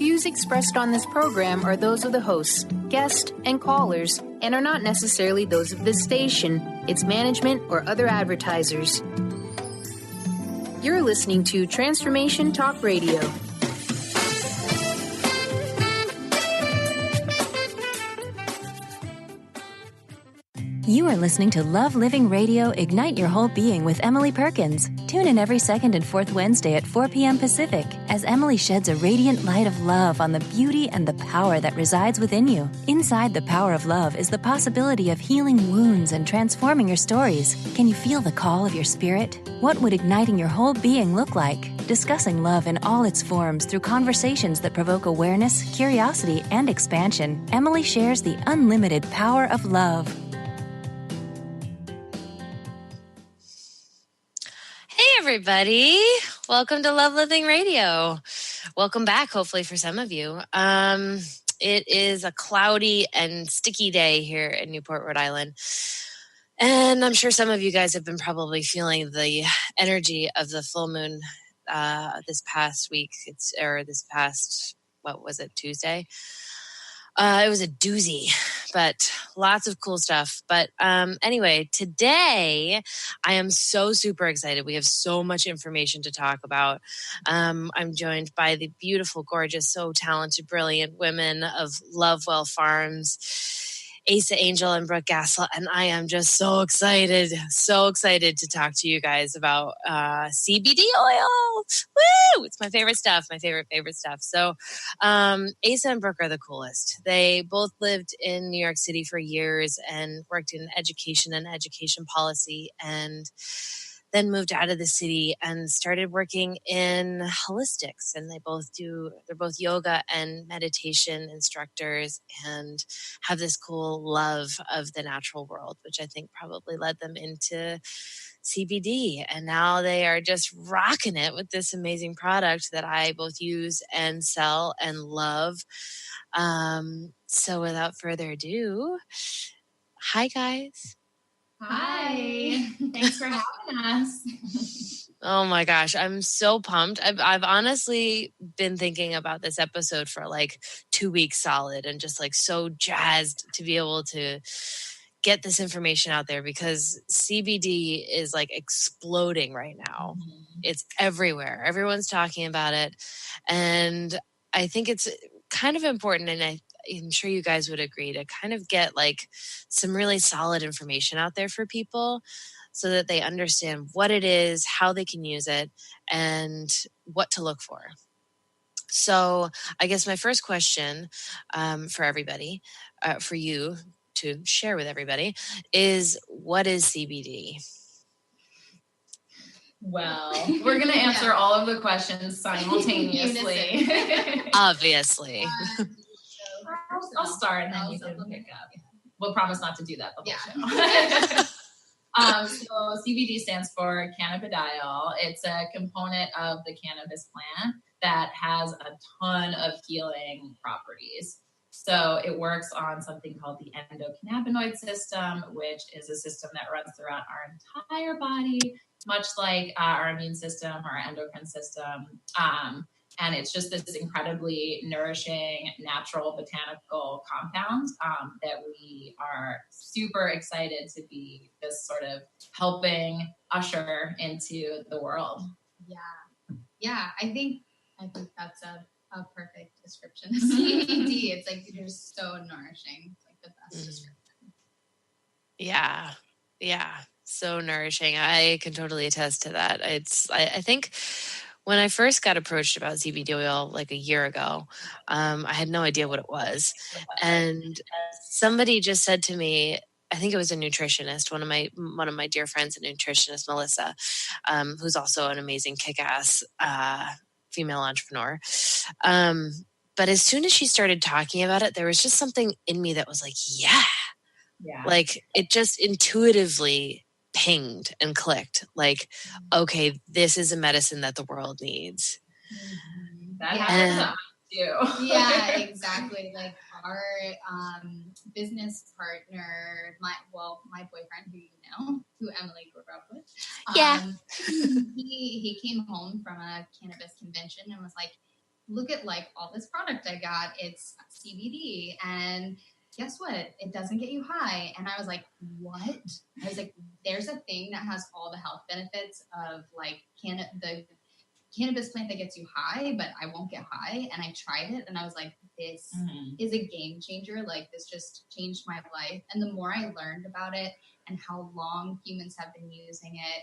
views expressed on this program are those of the hosts, guests, and callers, and are not necessarily those of this station, its management, or other advertisers. You're listening to Transformation Talk Radio. You are listening to Love Living Radio Ignite Your Whole Being with Emily Perkins. Tune in every second and fourth Wednesday at 4 p.m. Pacific as Emily sheds a radiant light of love on the beauty and the power that resides within you. Inside the power of love is the possibility of healing wounds and transforming your stories. Can you feel the call of your spirit? What would igniting your whole being look like? Discussing love in all its forms through conversations that provoke awareness, curiosity, and expansion, Emily shares the unlimited power of love. Everybody, welcome to Love Living Radio. Welcome back, hopefully for some of you. It is a cloudy and sticky day here in Newport, Rhode Island. And I'm sure some of you guys have been probably feeling the energy of the full moon this past week. Tuesday? It was a doozy, but lots of cool stuff. But anyway, today I am so super excited. We have so much information to talk about. I'm joined by the beautiful, gorgeous, so talented, brilliant women of Lovewell Farms, Asa Angel and Brooke Gassel, and I am just so excited to talk to you guys about CBD oil. Woo! It's my favorite stuff, my favorite stuff. So Asa and Brooke are the coolest. They both lived in New York City for years and worked in education and education policy, and then moved out of the city and started working in holistics. And they're both yoga and meditation instructors and have this cool love of the natural world, which I think probably led them into CBD. And now they are just rocking it with this amazing product that I both use and sell and love. So without further ado, hi guys. Hi. Thanks for having us. Oh my gosh, I'm so pumped. I've honestly been thinking about this episode for like 2 weeks solid and just like so jazzed to be able to get this information out there because CBD is like exploding right now. Mm-hmm. It's everywhere. Everyone's talking about it. And I think it's kind of important, and I'm sure you guys would agree, to kind of get like some really solid information out there for people so that they understand what it is, how they can use it, and what to look for. So I guess my first question for everybody, for you to share with everybody, is what is CBD? Well, we're going to answer all of the questions simultaneously. Obviously. I'll start and then you can pick up. We'll promise not to do that the whole show. So CBD stands for cannabidiol. It's a component of the cannabis plant that has a ton of healing properties. So it works on something called the endocannabinoid system, which is a system that runs throughout our entire body, much like our immune system, our endocrine system. And it's just this incredibly nourishing, natural botanical compound that we are super excited to be just sort of helping usher into the world. Yeah. I think that's a perfect description of CBD. It's like you're just so nourishing. It's like the best description. Yeah. So nourishing. I can totally attest to that. I think when I first got approached about CBD oil like a year ago, I had no idea what it was. And somebody just said to me, I think it was a nutritionist, one of my dear friends, a nutritionist, Melissa, who's also an amazing kick-ass female entrepreneur. But as soon as she started talking about it, there was just something in me that was like, yeah. Like it just intuitively pinged and clicked. Like, okay, this is a medicine that the world needs. That happens to us too. Yeah, exactly. Like our business partner, my boyfriend, who Emily grew up with. He came home from a cannabis convention and was like, look at like all this product I got. It's CBD, and guess what? It doesn't get you high. And I was like, what? I was like, there's a thing that has all the health benefits of like the cannabis plant that gets you high, but I won't get high. And I tried it and I was like, this is a game changer. Like this just changed my life. And the more I learned about it and how long humans have been using it,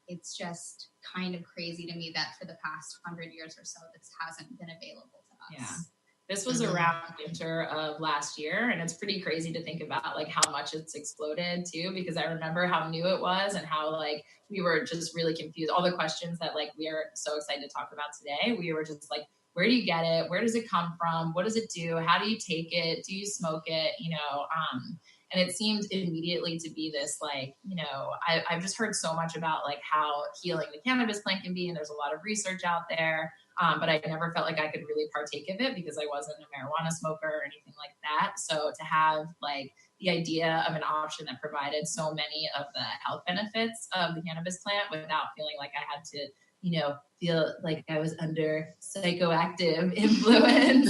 it's just kind of crazy to me that for the past 100 years or so, this hasn't been available to us. Yeah. This was around winter of last year, and it's pretty crazy to think about like how much it's exploded too, because I remember how new it was and how like we were just really confused. All the questions that like we are so excited to talk about today, we were just like, where do you get it? Where does it come from? What does it do? How do you take it? Do you smoke it? You know, and it seemed immediately to be this like, you know, I've just heard so much about like how healing the cannabis plant can be, and there's a lot of research out there. But I never felt like I could really partake of it because I wasn't a marijuana smoker or anything like that. So to have like the idea of an option that provided so many of the health benefits of the cannabis plant without feeling like I had to, you know, feel like I was under psychoactive influence.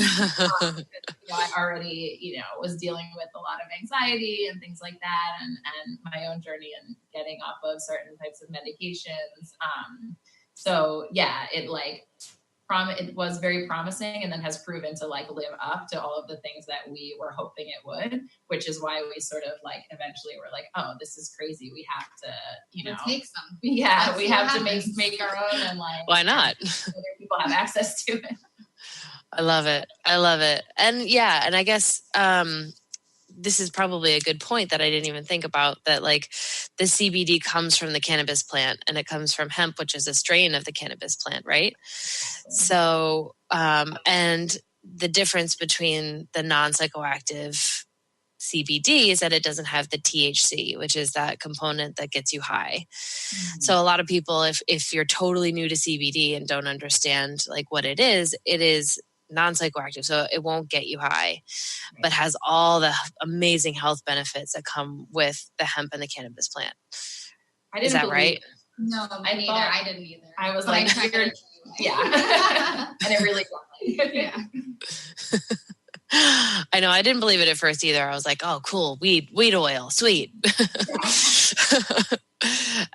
You know, I already, you know, was dealing with a lot of anxiety and things like that, and my own journey and getting off of certain types of medications. So yeah, it was very promising, and then has proven to like live up to all of the things that we were hoping it would, which is why we sort of like eventually were like, oh, this is crazy. We have to, you know, take some. Yeah, we have to make our own, and like, why not? Other people have access to it. I love it. I love it. And yeah, and I guess this is probably a good point that I didn't even think about, that like the CBD comes from the cannabis plant and it comes from hemp, which is a strain of the cannabis plant, right? So, and the difference between the non-psychoactive CBD is that it doesn't have the THC, which is that component that gets you high. So a lot of people, if you're totally new to CBD and don't understand like what it is non-psychoactive, so it won't get you high, but has all the amazing health benefits that come with the hemp and the cannabis plant. Is that right? No, I didn't either. I was like, yeah. And it really got me. Yeah. I know. I didn't believe it at first either. I was like, oh, cool. Weed oil. Sweet.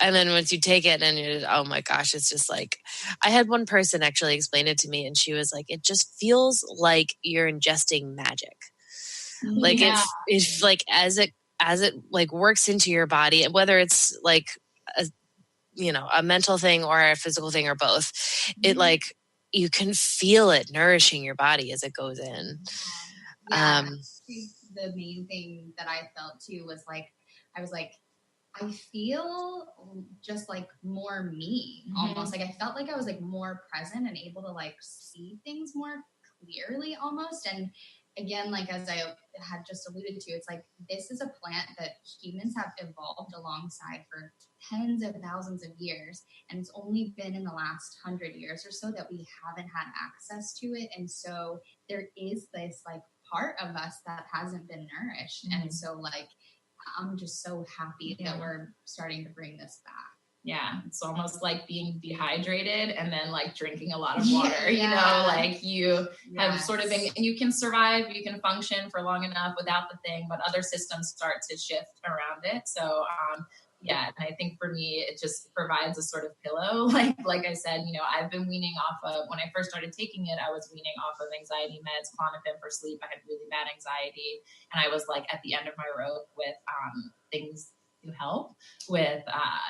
And then once you take it and you're, oh my gosh, it's just like, I had one person actually explain it to me, and she was like, it just feels like you're ingesting magic. Like it's like as it like works into your body, whether it's like a mental thing or a physical thing or both, it like you can feel it nourishing your body as it goes in. Yeah. The main thing that I felt too was like, I was like, I feel just like more me almost. Like I felt like I was like more present and able to like see things more clearly almost. And again, like as I had just alluded to, it's like this is a plant that humans have evolved alongside for tens of thousands of years. And it's only been in the last 100 years or so that we haven't had access to it. And so there is this like part of us that hasn't been nourished. And so like, I'm just so happy that we're starting to bring this back. Yeah, it's almost like being dehydrated and then like drinking a lot of water, you know, like you have sort of been, you can survive, you can function for long enough without the thing, but other systems start to shift around it. So, yeah, and I think for me, it just provides a sort of pillow. Like I said, you know, I've been weaning off of, when I first started taking it, I was weaning off of anxiety meds, Klonopin for sleep. I had really bad anxiety, and I was like at the end of my rope with things to help with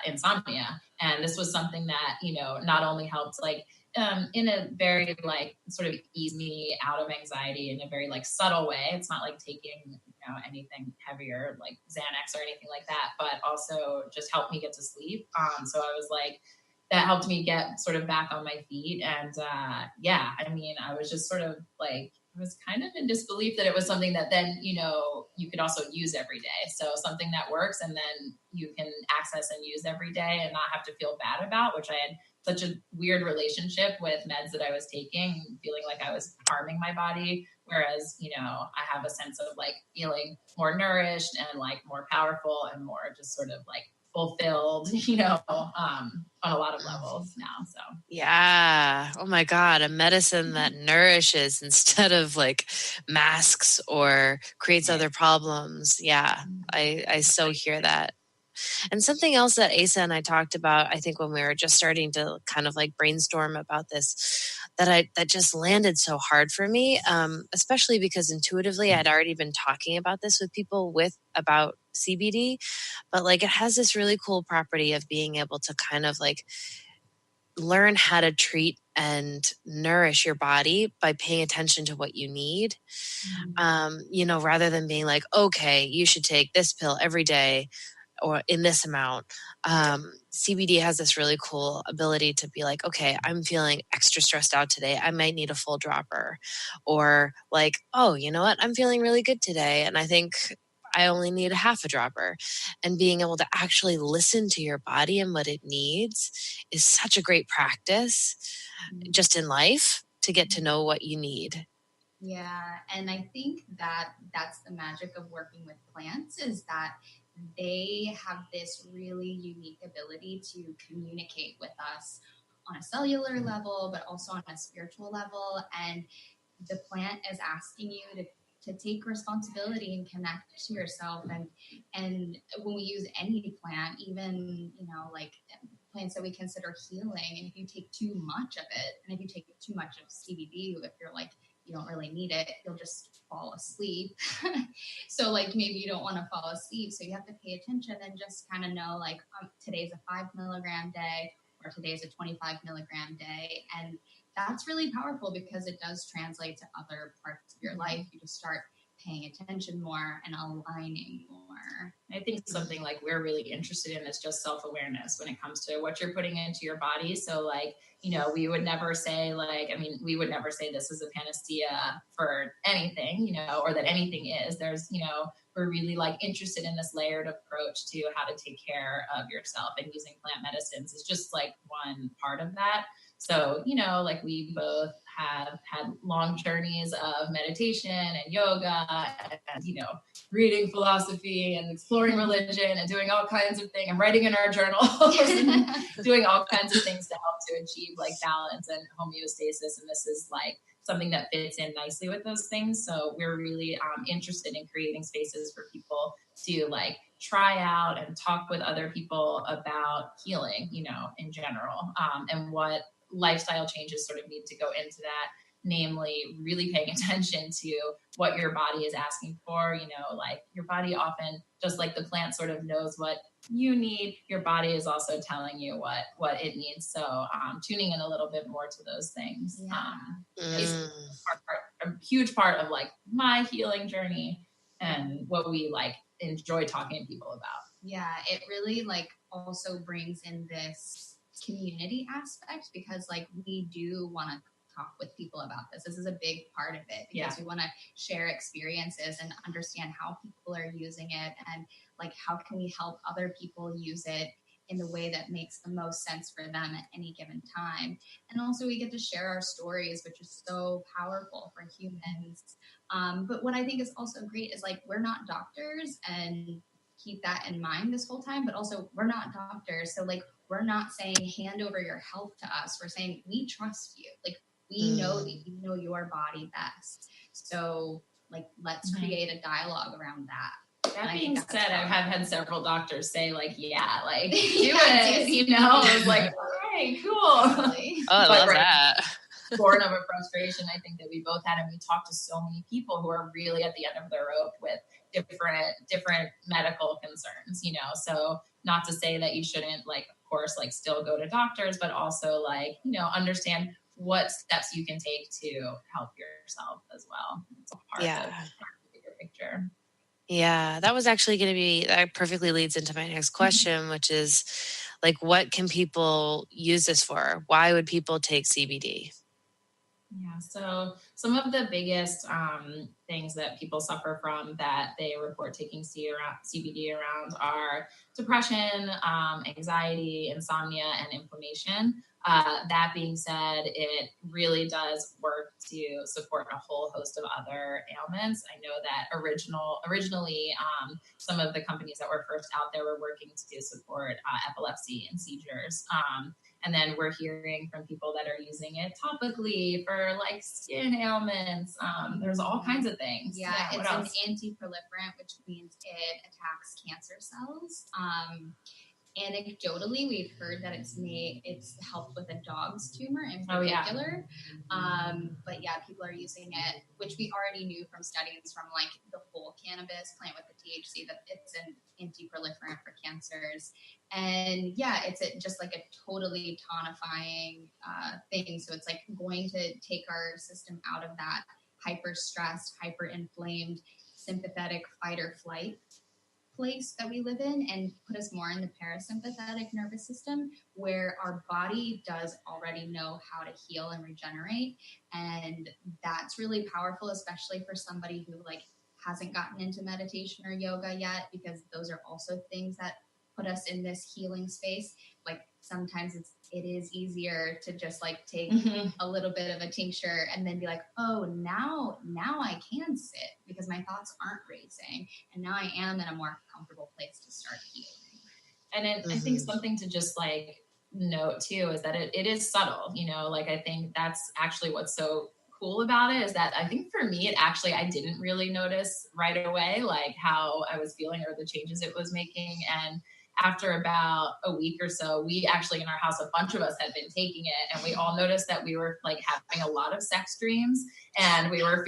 insomnia. And this was something that, you know, not only helped like in a very like sort of ease me out of anxiety in a very like subtle way. It's not like taking, you know, anything heavier like Xanax or anything like that, but also just helped me get to sleep. So I was like, that helped me get sort of back on my feet. And yeah, I mean, I was just sort of like, I was kind of in disbelief that it was something that then, you know, you could also use every day. So something that works and then you can access and use every day and not have to feel bad about, which I had such a weird relationship with meds that I was taking, feeling like I was harming my body. Whereas, you know, I have a sense of like feeling more nourished and like more powerful and more just sort of like fulfilled, you know, on a lot of levels now. So yeah. Oh my God. A medicine that nourishes instead of like masks or creates other problems. Yeah. I so hear that. And something else that Asa and I talked about, I think when we were just starting to kind of like brainstorm about this, that just landed so hard for me, especially because intuitively I'd already been talking about this with people about CBD, but like it has this really cool property of being able to kind of like learn how to treat and nourish your body by paying attention to what you need. You know, rather than being like, okay, you should take this pill every day or in this amount. CBD has this really cool ability to be like, okay, I'm feeling extra stressed out today. I might need a full dropper. Or like, oh, you know what? I'm feeling really good today. And I think I only need a half a dropper. And being able to actually listen to your body and what it needs is such a great practice just in life to get to know what you need. Yeah. And I think that that's the magic of working with plants, is that they have this really unique ability to communicate with us on a cellular level, but also on a spiritual level. And the plant is asking you to take responsibility and connect to yourself. And when we use any plant, even, you know, like plants that we consider healing, and if you take too much of it, and if you take too much of CBD, if you're like, you don't really need it, you'll just fall asleep. So like maybe you don't want to fall asleep. So you have to pay attention and just kind of know like today's a 5 milligram day, or today's a 25 milligram day. And that's really powerful because it does translate to other parts of your life. You just start paying attention more and aligning more. I think something like we're really interested in is just self-awareness when it comes to what you're putting into your body. So like, you know, we would never say we would never say this is a panacea for anything, you know, or that anything is. There's, you know, we're really like interested in this layered approach to how to take care of yourself, and using plant medicines is just like one part of that. So, you know, like we both have had long journeys of meditation and yoga and, you know, reading philosophy and exploring religion and doing all kinds of things. I'm writing in our journals and doing all kinds of things to help to achieve like balance and homeostasis. And this is like something that fits in nicely with those things. So we're really interested in creating spaces for people to like try out and talk with other people about healing, you know, in general, and what lifestyle changes sort of need to go into that, namely really paying attention to what your body is asking for. You know, like your body often, just like the plant sort of knows what you need, your body is also telling you what it needs. So tuning in a little bit more to those things is a huge part of like my healing journey and what we like enjoy talking to people about. Yeah, it really like also brings in this community aspect, because like we do want to talk with people about this. This is a big part of it, because we want to share experiences and understand how people are using it, and like how can we help other people use it in the way that makes the most sense for them at any given time. And also we get to share our stories, which is so powerful for humans. But what I think is also great is like we're not doctors, and keep that in mind this whole time, but also we're not doctors. So like we're not saying hand over your health to us. We're saying we trust you. Like we know that you know your body best. So like let's create a dialogue around that. That being said, I have had several doctors say like, yeah, like do it, you know. I was like, okay, cool. Oh, I love that. Born of a frustration, I think that we both had, and we talked to so many people who are really at the end of their rope with different medical concerns, you know. So not to say that you shouldn't, like, of course, like still go to doctors, but also like, you know, understand what steps you can take to help yourself as well. It's a part of the bigger picture. Yeah, that was actually going to be, that perfectly leads into my next question, which is like, what can people use this for? Why would people take CBD? Yeah, so some of the biggest things that people suffer from that they report taking CBD around are depression, anxiety, insomnia, and inflammation. That being said, it really does work to support a whole host of other ailments. I know that originally, some of the companies that were first out there were working to support epilepsy and seizures. And then we're hearing from people that are using it topically for like skin ailments. There's all kinds of things. Yeah, it's an anti-proliferant, which means it attacks cancer cells. Anecdotally, we've heard that it's helped with a dog's tumor in particular. But yeah, people are using it, which we already knew from studies from like the whole cannabis plant with the THC, that it's an anti-proliferant for cancers. And yeah, it's just like a totally tonifying thing. So it's like going to take our system out of that hyper-stressed, hyper-inflamed, sympathetic fight or flight place that we live in and put us more in the parasympathetic nervous system, where our body does already know how to heal and regenerate. And that's really powerful, especially for somebody who like hasn't gotten into meditation or yoga yet, because those are also things that put us in this healing space. Like sometimes it is easier to just like take a little bit of a tincture and then be like, oh, now I can sit because my thoughts aren't racing, and now I am in a more comfortable place to start healing. And I think something to just like note too is that it is subtle, you know, like I think that's actually what's so cool about it, is that I think for me, I didn't really notice right away, like how I was feeling or the changes it was making. And after about a week or so, we actually in our house, a bunch of us had been taking it, and we all noticed that we were like having a lot of sex dreams, and we were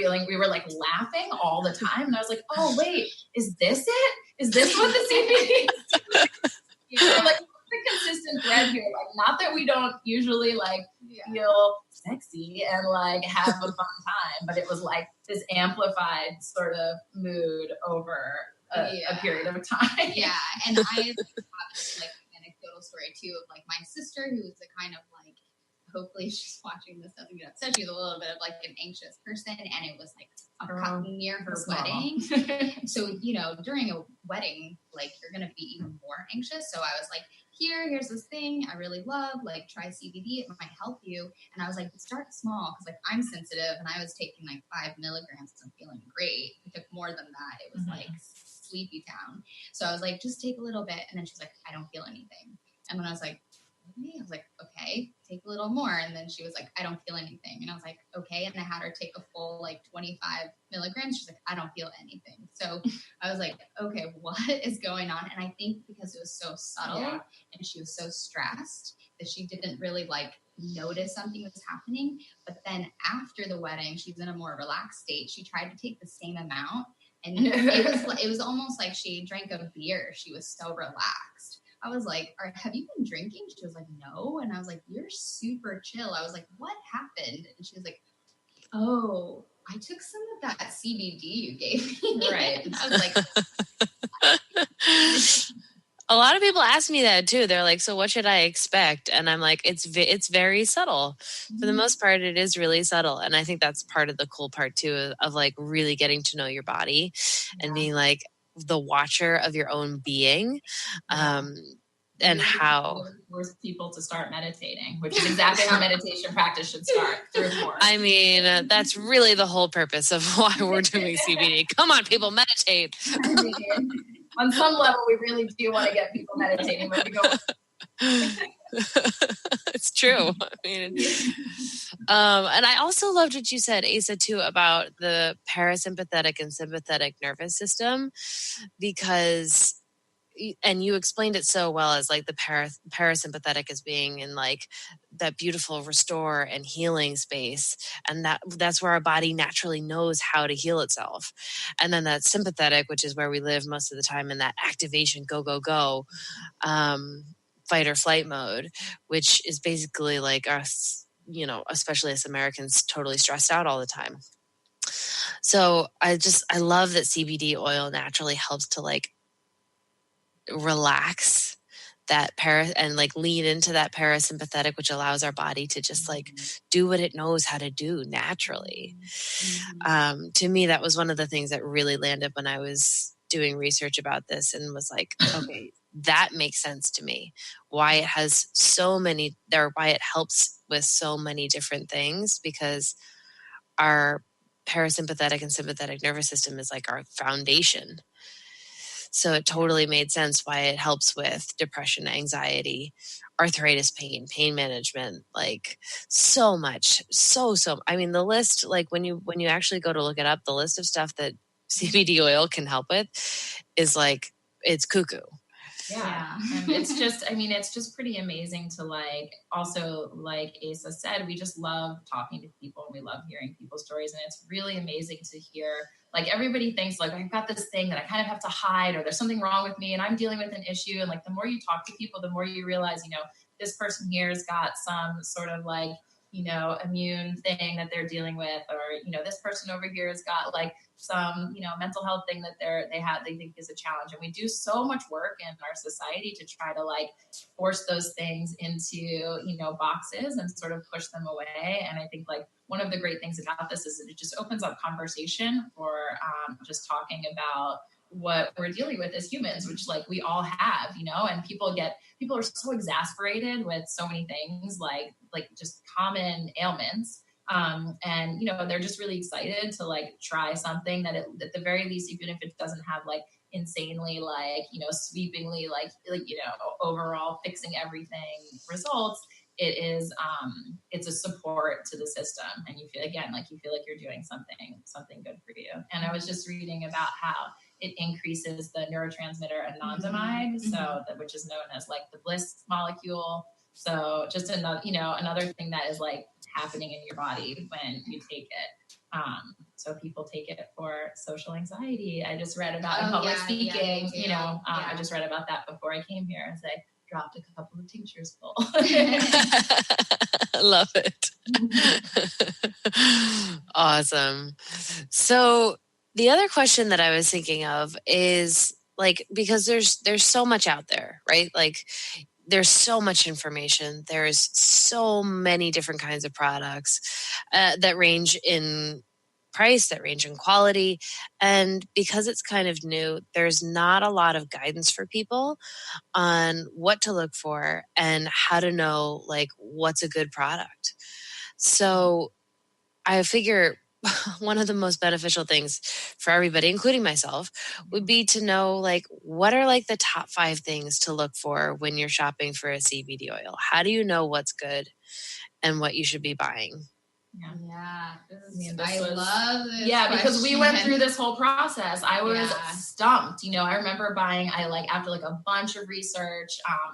like laughing all the time. And I was like, oh wait, is this it? Is this what the CBD is? You know, like the consistent thread here, like not that we don't usually like feel sexy and like have a fun time, but it was like this amplified sort of mood over a period of time. Yeah. And I have this like anecdotal story too of like my sister, who's a kind of like, hopefully she's watching this, doesn't get upset. She's a little bit of like an anxious person, and it was like near her wedding. So, you know, during a wedding, like you're going to be even more anxious. So I was like, here's this thing I really love, like try CBD, it might help you. And I was like, start small, because like I'm sensitive, and I was taking like 5 milligrams and feeling great. It took more than that. It was like sleepy town. So I was like, just take a little bit. And then she's like, I don't feel anything. And then I was like, really? I was like, okay, take a little more. And then she was like, I don't feel anything. And I was like, okay. And I had her take a full like 25 milligrams. She's like, I don't feel anything. So I was like, okay, what is going on? And I think because it was so subtle and she was so stressed that she didn't really like notice something was happening. But then after the wedding, she's in a more relaxed state. She tried to take the same amount, and it was almost like she drank a beer. She was so relaxed. I was like, have you been drinking? She was like, no. And I was like, you're super chill. I was like, what happened? And she was like, oh, I took some of that CBD you gave me. Right. And I was like, a lot of people ask me that too. They're like, so what should I expect? And I'm like, it's very subtle. For the most part, it is really subtle. And I think that's part of the cool part too, of like really getting to know your body and being like the watcher of your own being. And how force people to start meditating, which is exactly how meditation practice should start. Through force. I mean, that's really the whole purpose of why we're doing CBD. Come on, people, meditate. On some level, we really do want to get people meditating, but we go. It's true. I mean, and I also loved what you said, Asa, too, about the parasympathetic and sympathetic nervous system, because, and you explained it so well as like the parasympathetic as being in like that beautiful restore and healing space. And that's where our body naturally knows how to heal itself. And then that sympathetic, which is where we live most of the time in that activation, go, go, go, fight or flight mode, which is basically like us, you know, especially as Americans, totally stressed out all the time. So I love that CBD oil naturally helps to like relax that and like lean into that parasympathetic, which allows our body to just like do what it knows how to do naturally. To me, that was one of the things that really landed when I was doing research about this and was like, okay, that makes sense to me. Why it has so many there, why it helps with so many different things, because our parasympathetic and sympathetic nervous system is like our foundation. So it totally made sense why it helps with depression, anxiety, arthritis, pain management, like so much. I mean, the list, like when you actually go to look it up, the list of stuff that CBD oil can help with is like, it's cuckoo. Yeah. And it's just pretty amazing to like, also like Asa said, we just love talking to people and we love hearing people's stories. And it's really amazing to hear, like everybody thinks like, I've got this thing that I kind of have to hide, or there's something wrong with me and I'm dealing with an issue. And like, the more you talk to people, the more you realize, this person here has got some sort of like, immune thing that they're dealing with, or, this person over here has got like some, mental health thing that they think is a challenge. And we do so much work in our society to try to like force those things into, boxes and sort of push them away. And I think like one of the great things about this is that it just opens up conversation for just talking about what we're dealing with as humans, which like we all have, and people are so exasperated with so many things like just common ailments. And, they're just really excited to like try something that at the very least, even if it doesn't have like insanely like, sweepingly like, overall fixing everything results, it is, it's a support to the system. And you feel like you're doing something good for you. And I was just reading about how it increases the neurotransmitter anandamide, which is known as like the bliss molecule. So just another thing that is like happening in your body when you take it. So people take it for social anxiety. I just read about in public speaking, I just read about that before I came here, as I dropped a couple of tinctures full. Love it. Awesome. So the other question that I was thinking of is like, because there's so much out there, right? Like there's so much information. There's so many different kinds of products that range in price, that range in quality. And because it's kind of new, there's not a lot of guidance for people on what to look for and how to know like what's a good product. So I figure one of the most beneficial things for everybody, including myself, would be to know like what are like the top 5 things to look for when you're shopping for a CBD oil. How do you know what's good and what you should be buying? Yeah. I love this because we went through this whole process. I was stumped. I remember buying, after like a bunch of research,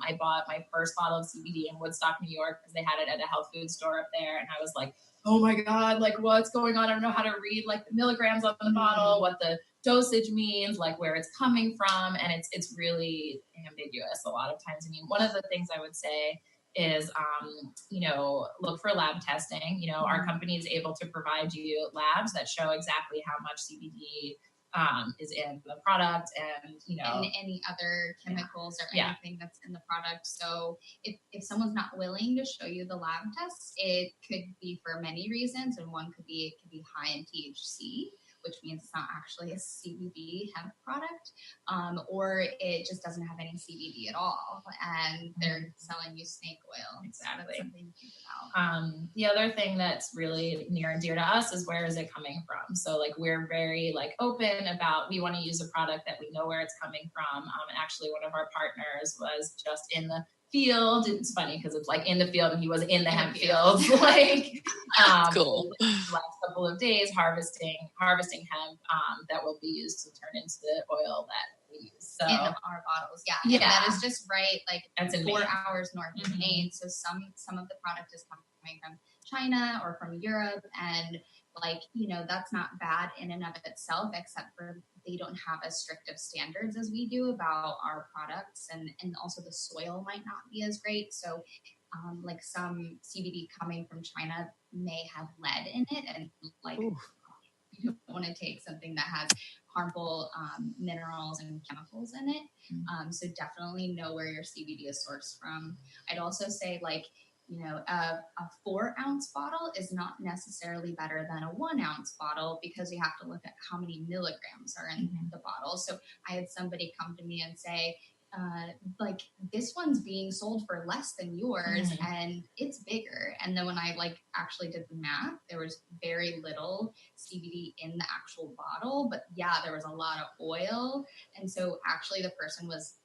I bought my first bottle of CBD in Woodstock, New York, because they had it at a health food store up there. And I was like, oh my God, like what's going on? I don't know how to read like the milligrams on the bottle, what the dosage means, like where it's coming from. And it's really ambiguous a lot of times. I mean, one of the things I would say is, look for lab testing. Our company is able to provide you labs that show exactly how much CBD is in the product and, and any other chemicals or anything that's in the product. So if someone's not willing to show you the lab tests, it could be for many reasons. And one could be, it could be high in THC, which means it's not actually a CBD hemp product, or it just doesn't have any CBD at all, and they're selling you snake oil. Exactly. So something to think about. The other thing that's really near and dear to us is where is it coming from? So like we're very like open about, we want to use a product that we know where it's coming from. And actually one of our partners was just in the field. It's funny because it's like in the field and he was in the hemp field, like cool. The last couple of days harvesting hemp that will be used to turn into the oil that we use. So in our bottles, and that is just right, like that's 4 hours north of Maine. So some of the product is coming from China or from Europe, and like that's not bad in and of itself, except for they don't have as strict of standards as we do about our products, and also the soil might not be as great. So like some CBD coming from China may have lead in it, and like you don't want to take something that has harmful minerals and chemicals in it. So definitely know where your CBD is sourced from. I'd also say like a 4-ounce bottle is not necessarily better than a 1-ounce bottle because you have to look at how many milligrams are in the bottle. So I had somebody come to me and say, like, this one's being sold for less than yours and it's bigger. And then when I actually did the math, there was very little CBD in the actual bottle, but there was a lot of oil. And so actually the person was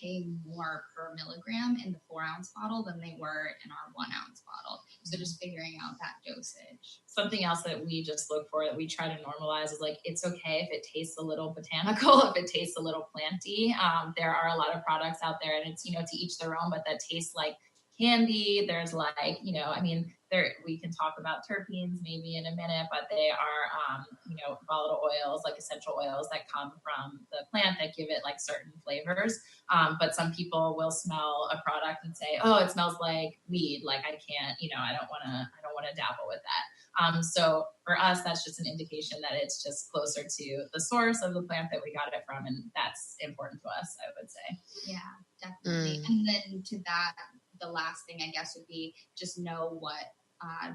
paying more per milligram in the 4-ounce bottle than they were in our 1-ounce bottle. So just figuring out that dosage. Something else that we just look for, that we try to normalize, is it's okay if it tastes a little botanical, if it tastes a little planty. There are a lot of products out there, and it's, to each their own, but that tastes like candy. There's we can talk about terpenes maybe in a minute, but they are, volatile oils, like essential oils that come from the plant that give it certain flavors. But some people will smell a product and say, oh, it smells like weed. I can't, I don't want to dabble with that. So for us, that's just an indication that it's just closer to the source of the plant that we got it from. And that's important to us, I would say. Yeah, definitely. And then to that, the last thing I guess would be just know what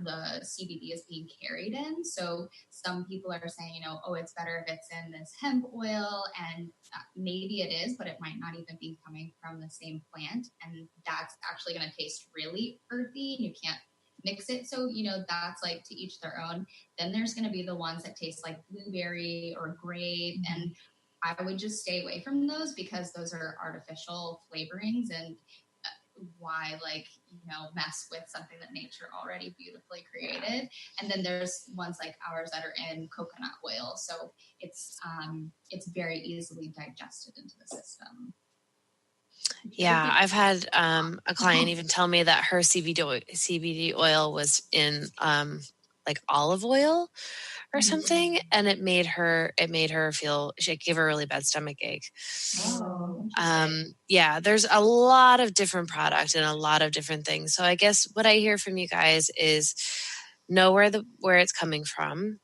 the CBD is being carried in. So some people are saying, oh, it's better if it's in this hemp oil, and maybe it is, but it might not even be coming from the same plant. And that's actually going to taste really earthy. You can't mix it. So, that's to each their own. Then there's going to be the ones that taste like blueberry or grape. And I would just stay away from those because those are artificial flavorings, and why mess with something that nature already beautifully created. And then there's ones like ours that are in coconut oil, so it's very easily digested into the system. Yeah, I've had a client even tell me that her CBD oil was in olive oil or something, and it made her feel, it gave her a really bad stomach ache. There's a lot of different products and a lot of different things. So I guess what I hear from you guys is know where it's coming from,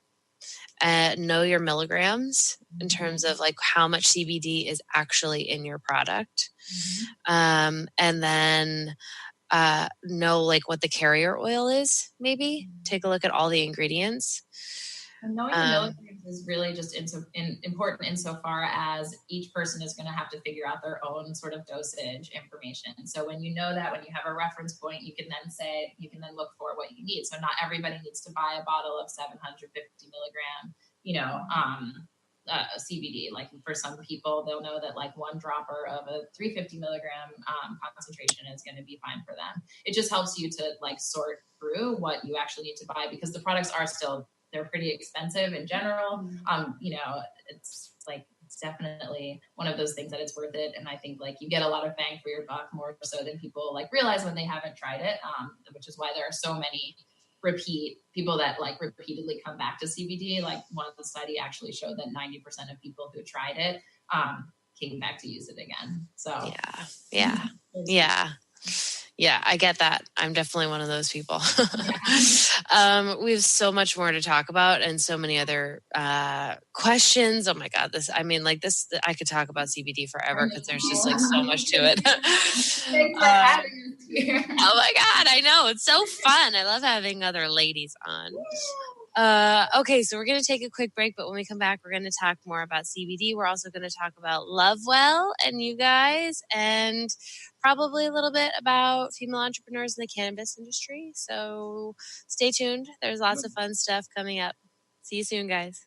know your milligrams in terms of how much CBD is actually in your product. And then know what the carrier oil is. Maybe take a look at all the ingredients. And knowing the milligrams is really just important insofar as each person is going to have to figure out their own sort of dosage information. So when you know that, when you have a reference point, you can then look for what you need. So not everybody needs to buy a bottle of 750 milligram, CBD. For some people, they'll know that 1 dropper of a 350 milligram concentration is going to be fine for them. It just helps you to sort through what you actually need to buy, because the products are still, they're pretty expensive in general. It's definitely one of those things that it's worth it. And I think you get a lot of bang for your buck, more so than people realize when they haven't tried it, which is why there are so many people that repeatedly come back to CBD. One of the study actually showed that 90% of people who tried it came back to use it again. So yeah, I get that. I'm definitely one of those people. We have so much more to talk about and so many other questions. Oh my God, I could talk about CBD forever because there's just so much to it. Oh my God, I know. It's so fun. I love having other ladies on. Okay, so we're going to take a quick break, but when we come back, we're going to talk more about CBD. We're also going to talk about Lovewell and you guys, and probably a little bit about female entrepreneurs in the cannabis industry. So stay tuned. There's lots of fun stuff coming up. See you soon, guys.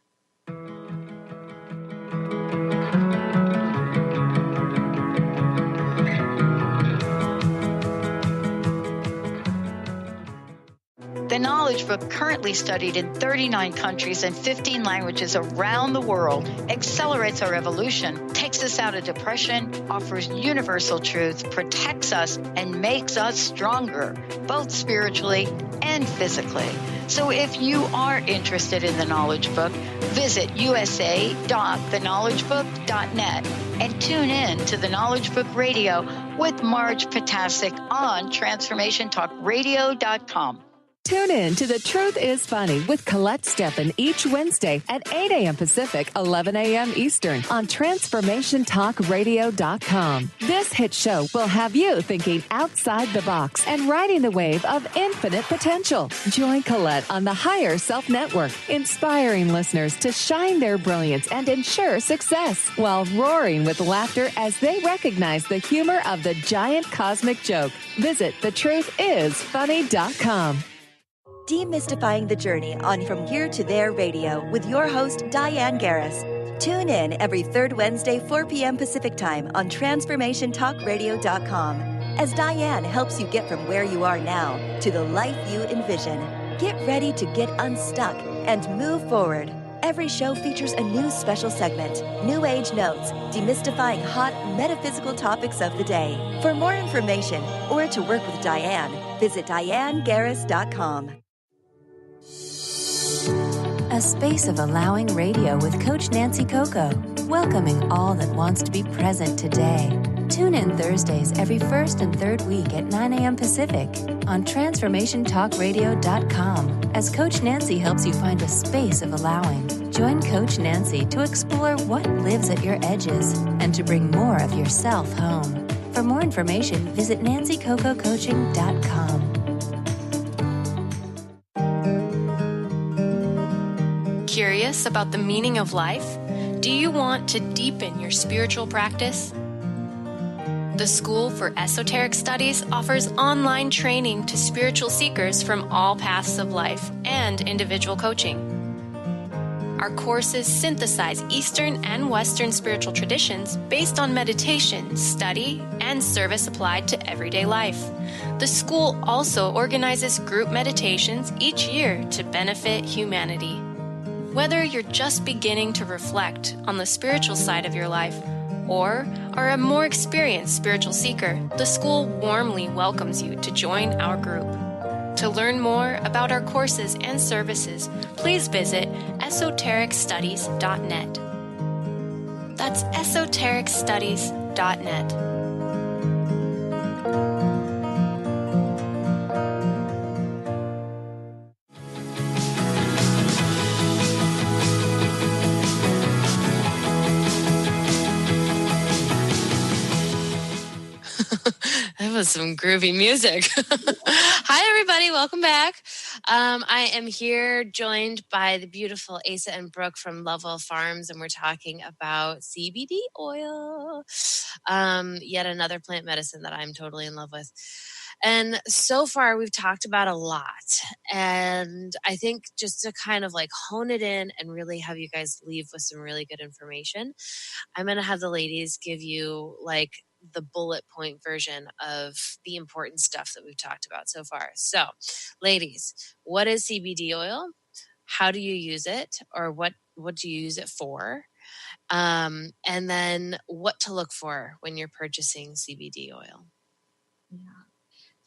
The Knowledge Book, currently studied in 39 countries and 15 languages around the world, accelerates our evolution, takes us out of depression, offers universal truth, protects us, and makes us stronger, both spiritually and physically. So if you are interested in the Knowledge Book, visit usa.theknowledgebook.net and tune in to the Knowledge Book Radio with Marge Potasic on TransformationTalkRadio.com. Tune in to The Truth is Funny with Colette Steffen each Wednesday at 8 a.m. Pacific, 11 a.m. Eastern on TransformationTalkRadio.com. This hit show will have you thinking outside the box and riding the wave of infinite potential. Join Colette on the Higher Self Network, inspiring listeners to shine their brilliance and ensure success while roaring with laughter as they recognize the humor of the giant cosmic joke. Visit thetruthисfunny.com. Demystifying the journey on From Here to There Radio with your host, Diane Garris. Tune in every third Wednesday, 4 p.m. Pacific Time on TransformationTalkRadio.com as Diane helps you get from where you are now to the life you envision. Get ready to get unstuck and move forward. Every show features a new special segment, New Age Notes, demystifying hot metaphysical topics of the day. For more information or to work with Diane, visit DianeGarris.com. A space of allowing radio with Coach Nancy Coco, welcoming all that wants to be present today. Tune in Thursdays every first and third week at 9 a.m. Pacific on TransformationTalkRadio.com as Coach Nancy helps you find a space of allowing. Join Coach Nancy to explore what lives at your edges and to bring more of yourself home. For more information, visit NancyCocoCoaching.com. Curious about the meaning of life? Do you want to deepen your spiritual practice? The School for Esoteric Studies offers online training to spiritual seekers from all paths of life and individual coaching. Our courses synthesize Eastern and Western spiritual traditions based on meditation, study, and service applied to everyday life. The school also organizes group meditations each year to benefit humanity. Whether you're just beginning to reflect on the spiritual side of your life or are a more experienced spiritual seeker, the school warmly welcomes you to join our group. To learn more about our courses and services, please visit esotericstudies.net. That's esotericstudies.net. That was some groovy music. Hi, everybody. Welcome back. I am here joined by the beautiful Asa and Brooke from Lovewell Farms, and we're talking about CBD oil, yet another plant medicine that I'm totally in love with. And so far, we've talked about a lot. And I think just to kind of like hone it in and really have you guys leave with some really good information, I'm going to have the ladies give you like the bullet point version of the important stuff that we've talked about so far. So, ladies, what is CBD oil? How do you use it? Or what do you use it for? And then what to look for when you're purchasing CBD oil? Yeah.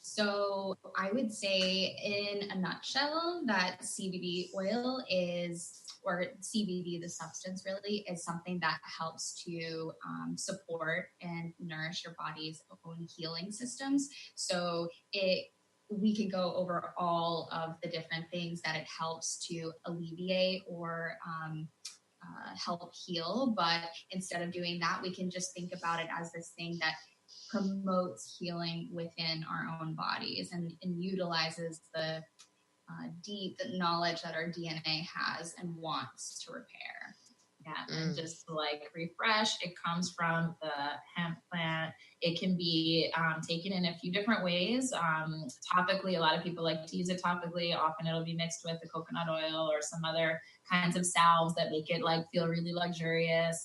So I would say in a nutshell that CBD oil is, or CBD, the substance really, is something that helps to support and nourish your body's own healing systems. So we can go over all of the different things that it helps to alleviate or help heal. But instead of doing that, we can just think about it as this thing that promotes healing within our own bodies and utilizes the deep knowledge that our DNA has and wants to repair. Yeah, and just to like refresh, it comes from the hemp plant. It can be taken in a few different ways. Topically, a lot of people like to use it topically. Often it'll be mixed with the coconut oil or some other kinds of salves that make it like feel really luxurious.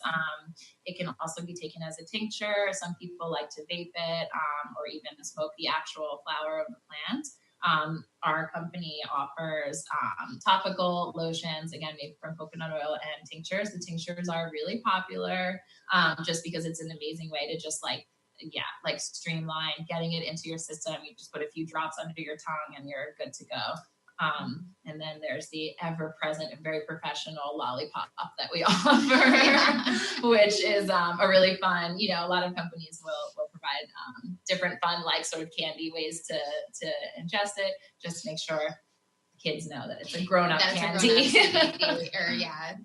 It can also be taken as a tincture. Some people like to vape it or even smoke the actual flower of the plant. Our company offers topical lotions, again, made from coconut oil, and tinctures. The tinctures are really popular just because it's an amazing way to just like streamline getting it into your system. You just put a few drops under your tongue and you're good to go. And then there's the ever-present and very professional lollipop that we offer, which is a really fun, a lot of companies will provide different fun, like sort of candy ways to ingest it. Just make sure kids know that it's a grown-up candy.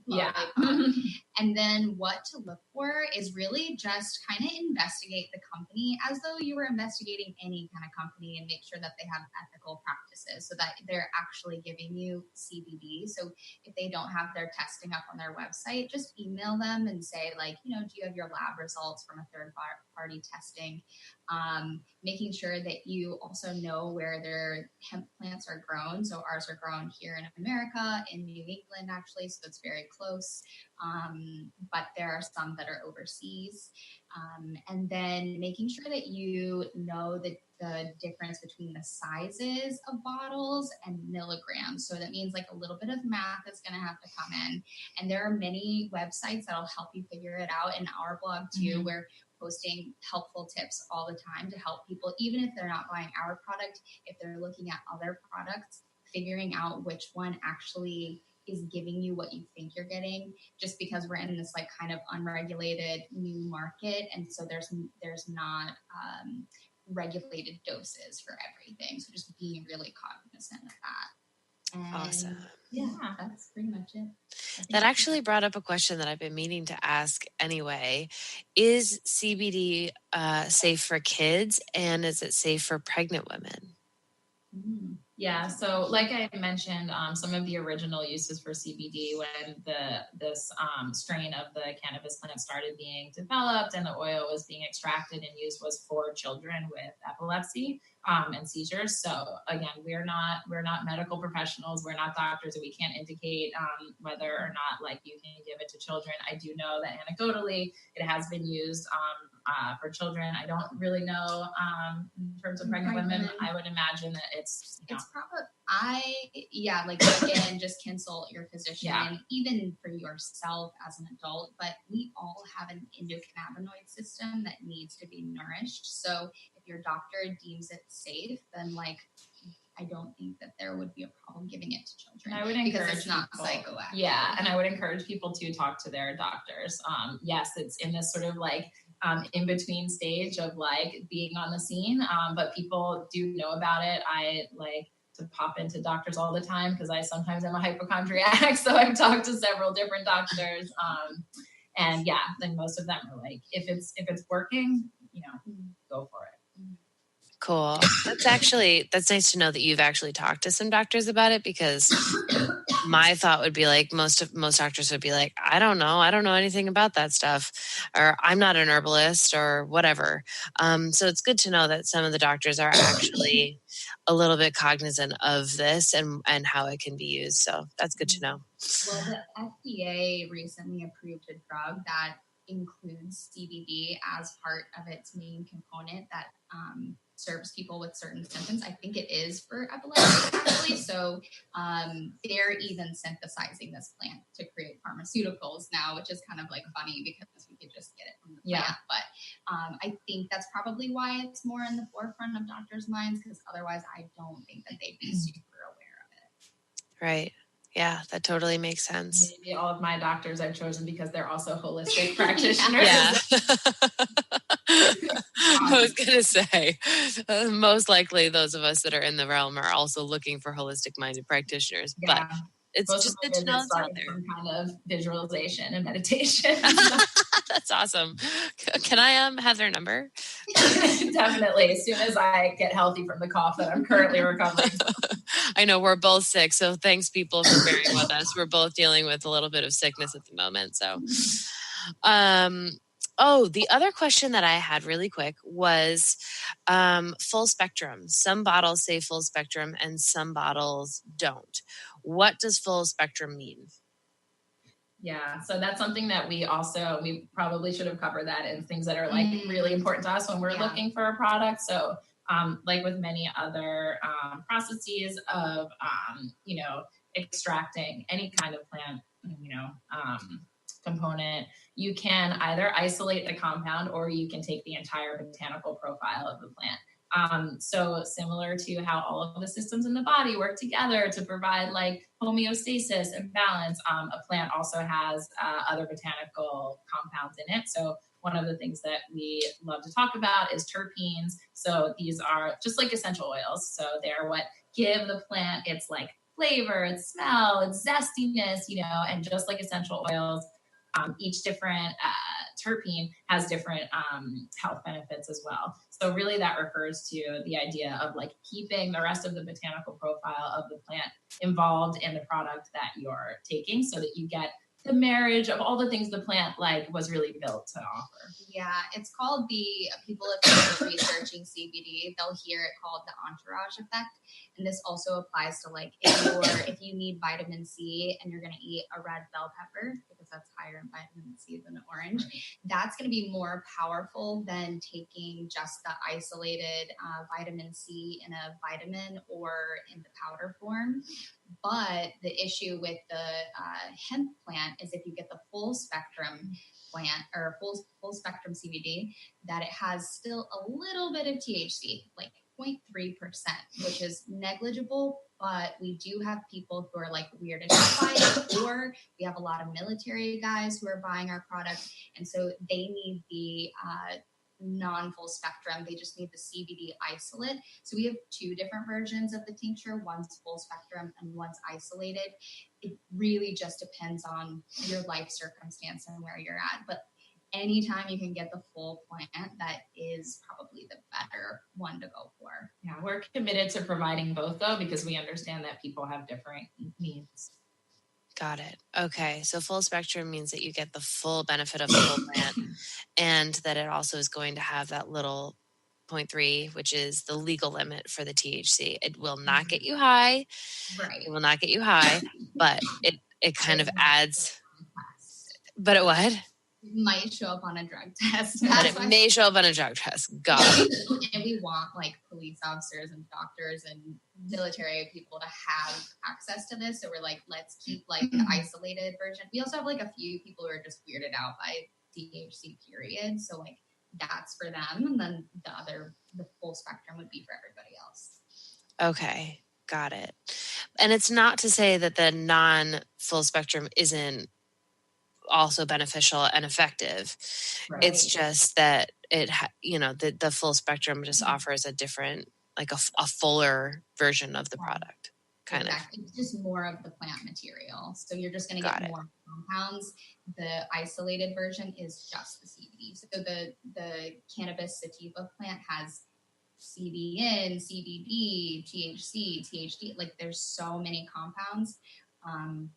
Yeah. And then what to look for is really just kind of investigate the company as though you were investigating any kind of company, and make sure that they have ethical practices so that they're actually giving you CBD. So if they don't have their testing up on their website, just email them and say, like, do you have your lab results from a third party testing? Making sure that you also know where their hemp plants are grown. So ours are grown here in America, in New England, actually. So it's very close. But there are some that are overseas. And then making sure that you know the difference between the sizes of bottles and milligrams. So that means like a little bit of math is going to have to come in. And there are many websites that'll help you figure it out. In our blog too, we're posting helpful tips all the time to help people, even if they're not buying our product, if they're looking at other products, figuring out which one actually is giving you what you think you're getting, just because we're in this like kind of unregulated new market. And so there's not regulated doses for everything. So just being really cognizant of that. And awesome. Yeah, that's pretty much it. That actually brought up a question that I've been meaning to ask anyway. Is CBD safe for kids, and is it safe for pregnant women? Yeah, so like I mentioned, some of the original uses for CBD when this strain of the cannabis plant started being developed and the oil was being extracted and used was for children with epilepsy and seizures. So again, we're not medical professionals. We're not doctors, and we can't indicate whether or not like you can give it to children. I do know that anecdotally it has been used for children. I don't really know in terms of pregnant women. I would imagine that it's probably, again, just consult your physician and even for yourself as an adult. But we all have an endocannabinoid system that needs to be nourished. So if your doctor deems it safe, then I don't think that there would be a problem giving it to children. I would encourage because it's not people, psychoactive. Yeah, and I would encourage people to talk to their doctors. Yes, it's in this sort of in between stage of being on the scene, but people do know about it. I like to pop into doctors all the time because I sometimes am a hypochondriac, so I've talked to several different doctors, and then most of them are like, if it's working, go for it. Cool. That's nice to know that you've actually talked to some doctors about it, because my thought would be like most doctors would be like, I don't know anything about that stuff, or I'm not an herbalist or whatever. So it's good to know that some of the doctors are actually a little bit cognizant of this and how it can be used. So that's good to know. Well, the FDA recently approved a drug that includes CBD as part of its main component that serves people with certain symptoms. I think it is for epilepsy, actually. So they're even synthesizing this plant to create pharmaceuticals now, which is kind of funny because we could just get it from the plant. But I think that's probably why it's more in the forefront of doctors' minds, because otherwise I don't think that they'd be super aware of it. Right. Yeah, that totally makes sense. Maybe all of my doctors I've chosen because they're also holistic practitioners. Yeah. I was going to say, most likely those of us that are in the realm are also looking for holistic-minded practitioners. Yeah. But it's most just good to know it's out there. Some kind of visualization and meditation. That's awesome. Can I have their number? Definitely. As soon as I get healthy from the cough that I'm currently recovering from. I know we're both sick, so thanks people for bearing with us. We're both dealing with a little bit of sickness at the moment. So, the other question that I had really quick was full spectrum. Some bottles say full spectrum and some bottles don't. What does full spectrum mean? Yeah, so that's something that we probably should have covered that in things that are really important to us when we're looking for a product. So like with many other processes of, extracting any kind of plant, component, you can either isolate the compound or you can take the entire botanical profile of the plant. So similar to how all of the systems in the body work together to provide homeostasis and balance, a plant also has other botanical compounds in it. So one of the things that we love to talk about is terpenes. So these are just like essential oils. So they're what give the plant its flavor, its smell, its zestiness, and just like essential oils, each different terpene has different health benefits as well. So really that refers to the idea of like keeping the rest of the botanical profile of the plant involved in the product that you're taking so that you get the marriage of all the things the plant like was really built to offer. Yeah, it's called people if they're researching CBD, they'll hear it called the entourage effect. And this also applies to like if you need vitamin C and you're going to eat a red bell pepper because that's higher in vitamin C than orange, that's going to be more powerful than taking just the isolated vitamin C in a vitamin or in the powder form. But the issue with the hemp plant is if you get the full spectrum plant or full spectrum CBD, that it has still a little bit of THC, like 0.3%, which is negligible. But we do have people who are like weirded out by it, or we have a lot of military guys who are buying our product, and so they need the non-full spectrum. They just need the CBD isolate. So we have two different versions of the tincture. One's full spectrum and one's isolated. It really just depends on your life circumstance and where you're at. But anytime you can get the full plant, that is probably the better one to go for. Yeah, we're committed to providing both though, because we understand that people have different needs. Got it. Okay. So full spectrum means that you get the full benefit of the whole plant and that it also is going to have that little 0.3, which is the legal limit for the THC. It will not get you high. Right. It will not get you high, but it kind of adds. But it what? It might show up on a drug test. But it may show up on a drug test. Got it. And we want like police officers and doctors and military people to have access to this. So we're like, let's keep like the isolated version. We also have like a few people who are just weirded out by THC period. So like that's for them. And then the full spectrum would be for everybody else. Okay. Got it. And it's not to say that the non-full spectrum isn't also beneficial and effective. Right. It's just that the full spectrum just offers a different, like a fuller version of the product. Kind of. It's just more of the plant material. So you're just going to get more compounds. The isolated version is just the CBD. So the cannabis sativa plant has CBN, CBD, THC, THD. Like there's so many compounds.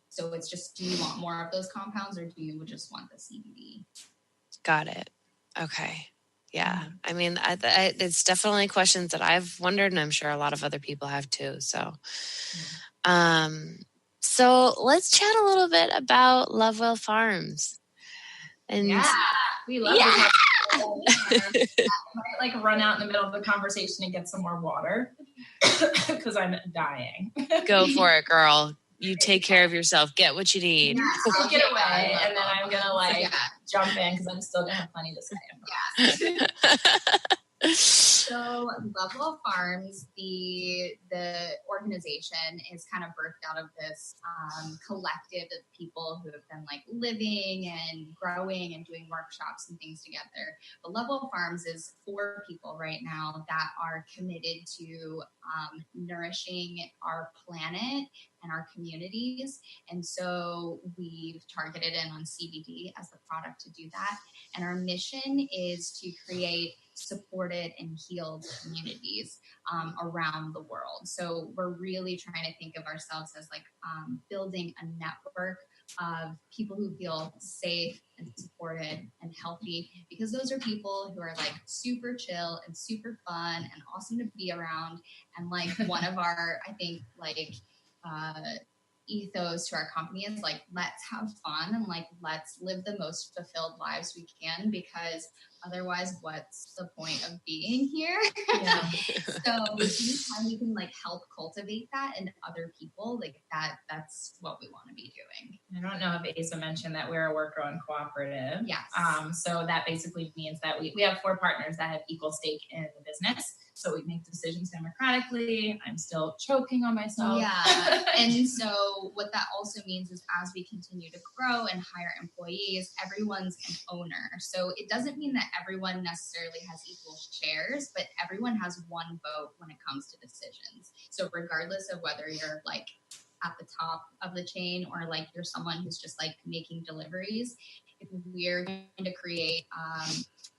So it's just, do you want more of those compounds or do you just want the CBD? Got it. Okay. Yeah. I mean, it's definitely questions that I've wondered, and I'm sure a lot of other people have too. So, so let's chat a little bit about Lovewell Farms. And we love it. I might like run out in the middle of the conversation and get some more water because I'm dying. Go for it, girl. You take care of yourself. Get what you need. Yeah, I'll get away, and then I'm gonna jump in because I'm still gonna have plenty to say. So Lovewell Farms, the organization, is kind of birthed out of this collective of people who have been like living and growing and doing workshops and things together. But Lovewell Farms is 4 people right now that are committed to nourishing our planet and our communities. And so we've targeted in on CBD as the product to do that. And our mission is to create supported and healed communities around the world. So we're really trying to think of ourselves as like building a network of people who feel safe and supported and healthy, because those are people who are like super chill and super fun and awesome to be around. And like one of our, I think like ethos to our company is like, let's have fun and like, let's live the most fulfilled lives we can, because otherwise what's the point of being here? Yeah. So anytime we can like help cultivate that in other people, like that's what we want to be doing. I don't know if Asa mentioned that we're a worker-owned cooperative. Yes. So that basically means that we have 4 partners that have equal stake in the business. So we make decisions democratically. I'm still choking on myself. Yeah. And so what that also means is as we continue to grow and hire employees, everyone's an owner. So it doesn't mean that everyone necessarily has equal shares, but everyone has one vote when it comes to decisions. So regardless of whether you're like at the top of the chain, or like you're someone who's just like making deliveries, if we're going to create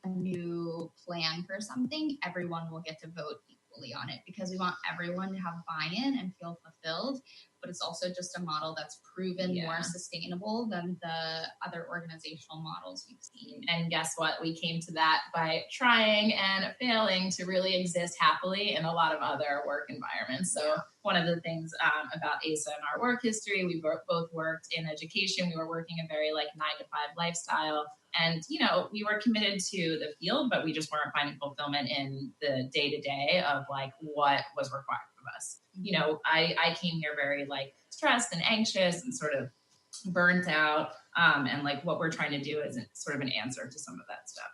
a new plan for something, everyone will get to vote equally on it, because we want everyone to have buy-in and feel fulfilled. But it's also just a model that's proven more sustainable than the other organizational models we've seen. And guess what? We came to that by trying and failing to really exist happily in a lot of other work environments. So one of the things about Asa and our work history, we both worked in education. We were working a very like 9-to-5 lifestyle. And, you know, we were committed to the field, but we just weren't finding fulfillment in the day-to-day of like what was required of us. You know, I came here very like stressed and anxious and sort of burnt out. And like what we're trying to do is sort of an answer to some of that stuff.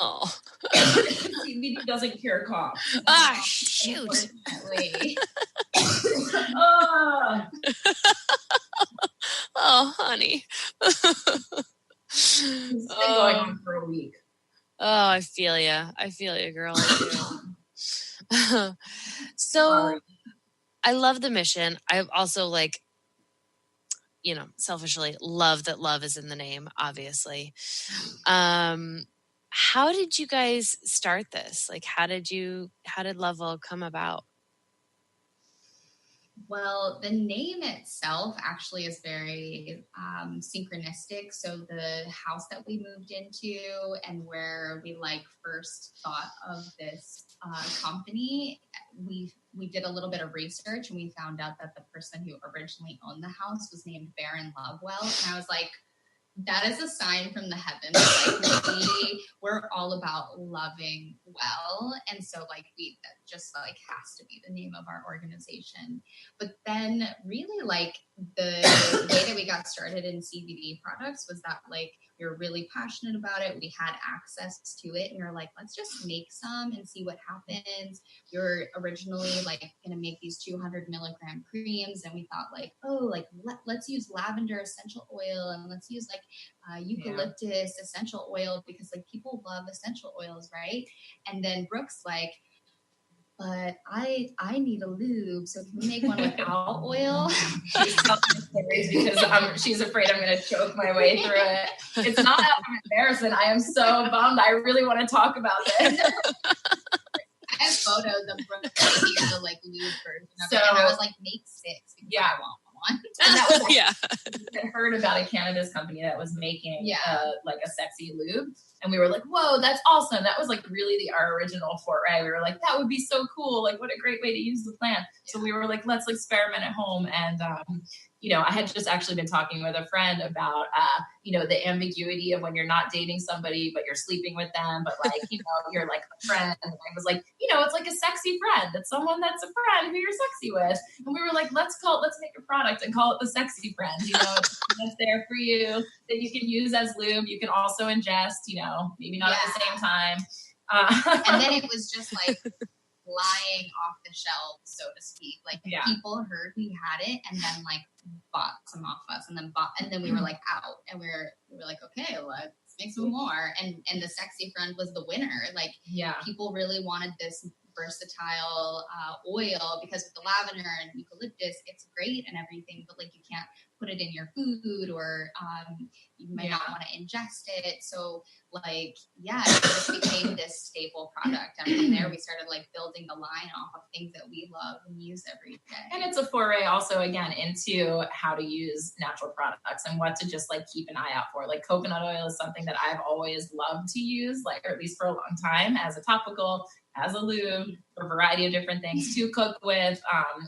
Oh. CBD doesn't cure cough. Shoot. Oh, honey. It's been going on for a week. Oh, I feel ya, girl. I do. So I love the mission. I also like, you know, selfishly love that love is in the name, obviously. How did you guys start this? Like, how did Lovewell come about? Well, the name itself actually is very synchronistic. So the house that we moved into and where we like first thought of this company, we did a little bit of research and we found out that the person who originally owned the house was named Baron Lovewell. And I was like, that is a sign from the heavens. Like we're all about loving well. And so like that just like has to be the name of our organization. But then really like the way that we got started in CBD products was that like we were really passionate about it. We had access to it and we were like, let's just make some and see what happens. We were originally like going to make these 200 milligram creams. And we thought like, oh, like let's use lavender essential oil and let's use like eucalyptus essential oil, because like people love essential oils, right? And then Brooke's like, but I need a lube, so can we make one without oil? She's telling me stories because she's afraid I'm going to choke my way through it. It's not that I'm embarrassed. I am so bummed. I really want to talk about this. I have photos of Brooke making the like lube version of it, and I was like, make 6 because I want one. And that was I heard about a cannabis company that was making like a sexy lube. And we were like, whoa, that's awesome. That was like really our original foray. We were like, that would be so cool. Like, what a great way to use the plant. So we were like, let's experiment at home. And, you know, I had just actually been talking with a friend about, you know, the ambiguity of when you're not dating somebody, but you're sleeping with them. But like, you know, you're like a friend. And I was like, you know, it's like a sexy friend. It's someone that's a friend who you're sexy with. And we were like, let's make a product and call it the sexy friend. You know, it's there for you that you can use as lube. You can also ingest, you know, maybe not at the same time. And then it was just like flying off the shelf, so to speak. Like people heard we had it and then like bought some off us and then we were like out and we were like, okay, let's make some more. And the sexy friend was the winner. Like people really wanted this versatile oil because with the lavender and eucalyptus, it's great and everything, but like you can't put it in your food or you might not want to ingest it. So like, it just became this staple product. And from there, we started like building the line off of things that we love and use every day. And it's a foray also, again, into how to use natural products and what to just like keep an eye out for. Like coconut oil is something that I've always loved to use, like, or at least for a long time, as a topical, as a lube, for a variety of different things to cook with.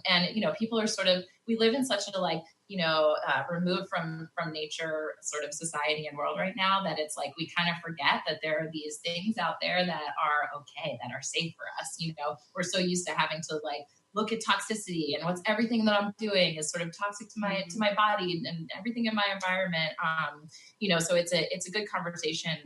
And, you know, people are sort of, we live in such a like, you know, removed from nature sort of society and world right now that it's like we kind of forget that there are these things out there that are okay, that are safe for us. You know, we're so used to having to like look at toxicity and what's everything that I'm doing is sort of toxic to my body and everything in my environment. You know, so it's a good conversation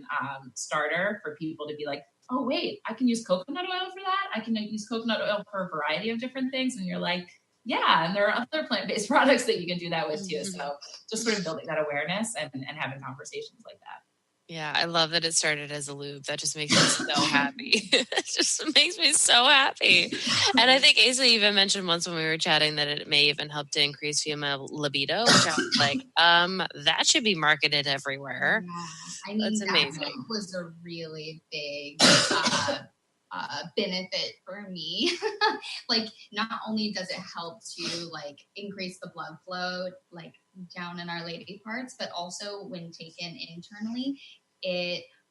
starter for people to be like, oh wait, I can use coconut oil for that. I can use coconut oil for a variety of different things. And you're like, yeah, and there are other plant-based products that you can do that with too. So just sort of building that awareness and having conversations like that. Yeah, I love that it started as a lube. That just makes me so happy. It just makes me so happy. And I think Asa even mentioned once when we were chatting that it may even help to increase female libido, which I was like, that should be marketed everywhere. Yeah. I mean, that's amazing. That was a really big benefit for me. Like, not only does it help to like increase the blood flow, like down in our lady parts, but also when taken internally,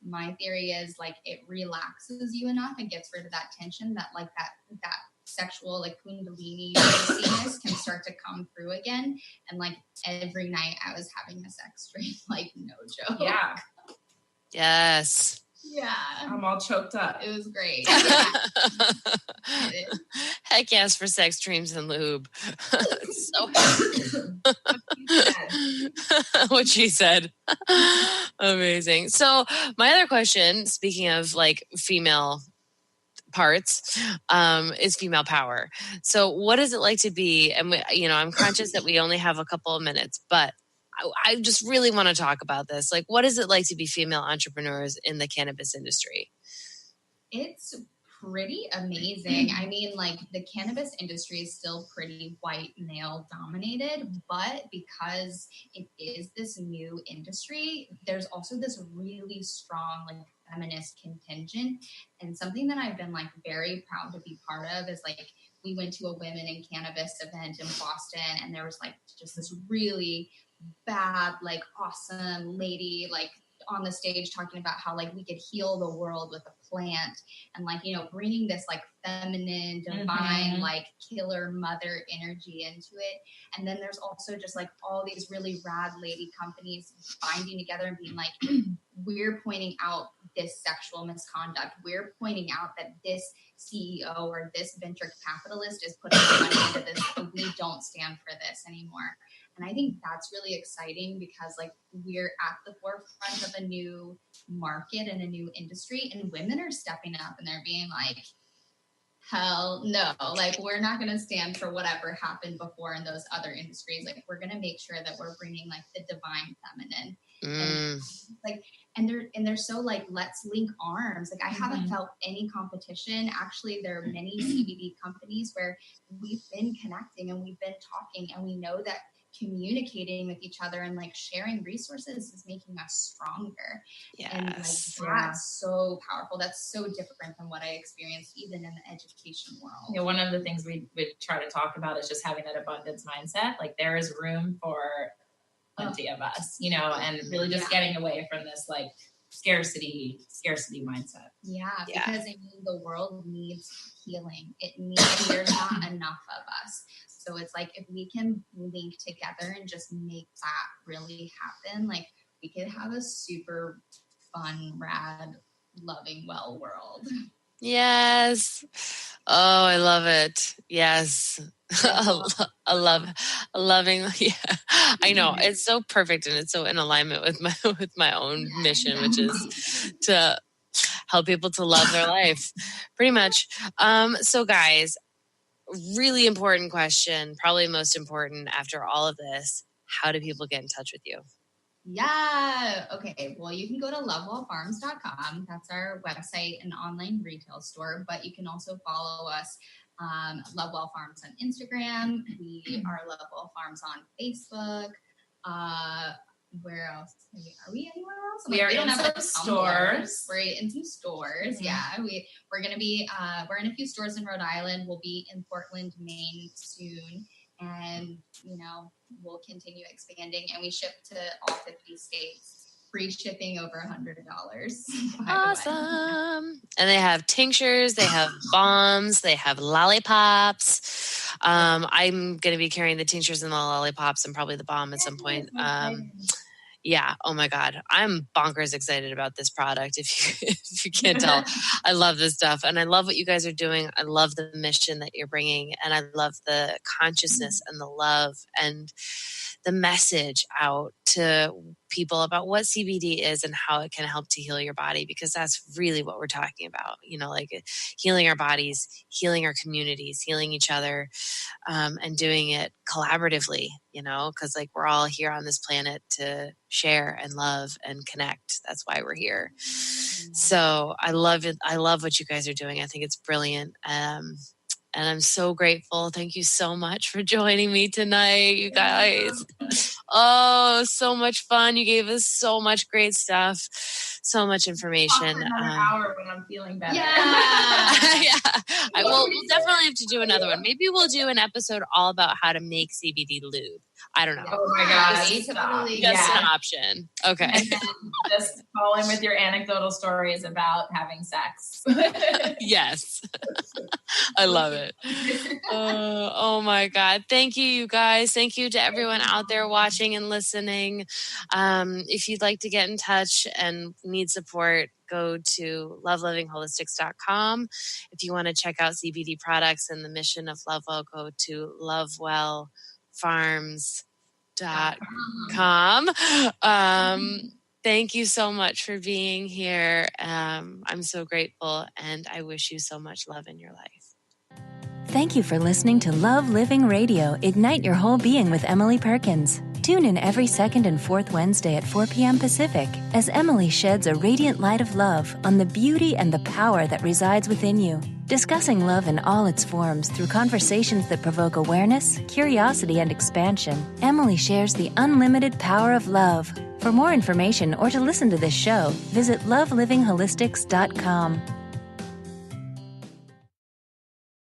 my theory is like it relaxes you enough and gets rid of that tension that like that sexual like kundalini juiciness can start to come through again. And like every night I was having a sex dream, like no joke. Yeah. Yes. Yeah. I'm all choked up. It was great. Yeah. Heck yes for sex dreams and lube. So what she said. Amazing. So my other question, speaking of like female parts, is female power. So what is it like to be, and I'm conscious that we only have a couple of minutes, but I just really want to talk about this. Like, what is it like to be female entrepreneurs in the cannabis industry? It's pretty amazing. I mean, like the cannabis industry is still pretty white male dominated, but because it is this new industry, there's also this really strong like feminist contingent. And something that I've been like very proud to be part of is like we went to a women in cannabis event in Boston, and there was like just this really bad, like awesome lady, like on the stage talking about how like we could heal the world with a plant, and like, bringing this like feminine, divine, like killer mother energy into it. And then there's also just like all these really rad lady companies binding together and being like, we're pointing out this sexual misconduct. We're pointing out that this CEO or this venture capitalist is putting money into this, but we don't stand for this anymore. And I think that's really exciting because like we're at the forefront of a new market and a new industry, and women are stepping up and they're being like, hell no, like we're not going to stand for whatever happened before in those other industries. Like we're going to make sure that we're bringing like the divine feminine. And like, and they're so like, let's link arms. Like I haven't felt any competition. Actually, there are many CBD companies where we've been connecting and we've been talking, and we know that communicating with each other and like sharing resources is making us stronger. Yes. And like that's so powerful. That's so different than what I experienced even in the education world. Yeah, one of the things we try to talk about is just having that abundance mindset. Like there is room for plenty of us, and really just getting away from this like scarcity mindset. Yeah, because I mean the world needs healing. It needs, there's not enough of us. So it's like if we can link together and just make that really happen, like we could have a super fun, rad, loving, well world. Yes. Oh, I love it. Yes. I love loving. Yeah, I know it's so perfect, and it's so in alignment with my own mission, which is to help people to love their life, pretty much. So, guys, really important question, probably most important after all of this. How do people get in touch with you? Yeah. Okay. Well, you can go to lovewellfarms.com. That's our website and online retail store, but you can also follow us, Lovewell Farms on Instagram. We are Lovewell Farms on Facebook. Where else? Are we anywhere else? We are in some stores. We're in some stores. Yeah. We're going to be, we're in a few stores in Rhode Island. We'll be in Portland, Maine soon. And, we'll continue expanding, and we ship to all 50 states. Free shipping over $100. Awesome. And they have tinctures, they have bombs, they have lollipops. I'm going to be carrying the tinctures and the lollipops and probably the bomb at some point. Yeah. Oh my God. I'm bonkers excited about this product. If you can't tell, I love this stuff, and I love what you guys are doing. I love the mission that you're bringing, and I love the consciousness and the love and the message out to people about what CBD is and how it can help to heal your body, because that's really what we're talking about, like healing our bodies, healing our communities, healing each other, and doing it collaboratively, because like we're all here on this planet to share and love and connect. That's why we're here. So I love it. I love what you guys are doing. I think it's brilliant. And I'm so grateful. Thank you so much for joining me tonight, you guys. Oh, so much fun. You gave us so much great stuff, so much information. Another hour when I'm feeling better. Yeah. We'll definitely have to do another one. Maybe we'll do an episode all about how to make CBD lube. I don't know. Oh my God. Just an option. Okay. And then just call in with your anecdotal stories about having sex. Yes. I love it. Oh my God. Thank you, you guys. Thank you to everyone out there watching and listening. If you'd like to get in touch and need support, go to lovelivingholistic.com. If you want to check out CBD products and the mission of Lovewell, go to lovewellfarms.com. Thank you so much for being here. I'm so grateful, and I wish you so much love in your life. Thank you for listening to Love Living Radio, Ignite Your Whole Being with Emily Perkins. Tune in every second and fourth Wednesday at 4 p.m. Pacific as Emily sheds a radiant light of love on the beauty and the power that resides within you. Discussing love in all its forms through conversations that provoke awareness, curiosity, and expansion, Emily shares the unlimited power of love. For more information or to listen to this show, visit lovelivingholistic.com.